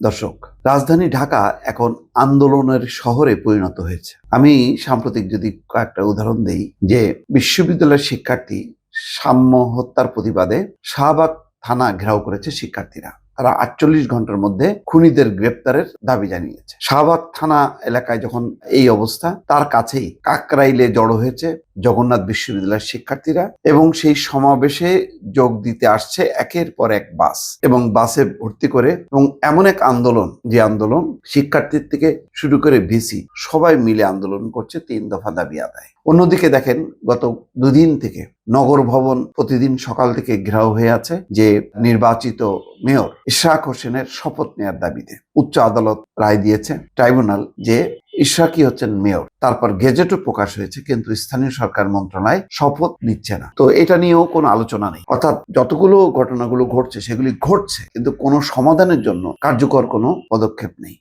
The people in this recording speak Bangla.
দর্শক, রাজধানী ঢাকা এখন আন্দোলনের শহরে পরিণত হয়েছে। আমি সাম্প্রতিক যদি কয়েকটা উদাহরণ দেই, যে বিশ্ববিদ্যালয়ের শিক্ষার্থী সাম্য হত্যার প্রতিবাদে শাহবাগ থানা ঘেরাও করেছে শিক্ষার্থীরা। তারা 48 ঘন্টার মধ্যে খুনিদের গ্রেপ্তারের দাবি জানিয়েছে। শাহবাগ থানা এলাকায় যখন এই অবস্থা, তার কাছেই কাকরাইলে জড়ো হয়েছে জগন্নাথ বিশ্ববিদ্যালয়ের শিক্ষার্থীরা এবং সেই সমাবেশে যোগ দিতে আসছে একের পর এক বাস এবং বাসে ভর্তি করে, এবং এমন এক আন্দোলন, যে আন্দোলন শিক্ষার্থীর থেকে শুরু করে ভিসি সবাই মিলে আন্দোলন করছে 3 দফা দাবি আদায়। অন্যদিকে দেখেন, গত দুদিন থেকে নগর ভবন প্রতিদিন সকাল থেকে ঘেরাও হয়ে আছে যে নির্বাচিত মেয়র ইশরাক হোসেনের শপথ নেয়ার দাবিতে। উচ্চ আদালত রায় দিয়েছে, ট্রাইব্যুনাল, যে ইশরাকই হচ্ছেন মেয়র। তারপর গেজেটও প্রকাশ হয়েছে, কিন্তু স্থানীয় সরকার মন্ত্রণালয় শপথ নিচ্ছে না। তো এটা নিয়েও কোনো আলোচনা নেই। অর্থাৎ যতগুলো ঘটনাগুলো ঘটছে সেগুলি ঘটছে, কিন্তু কোনো সমাধানের জন্য কার্যকর কোনো পদক্ষেপ নেই।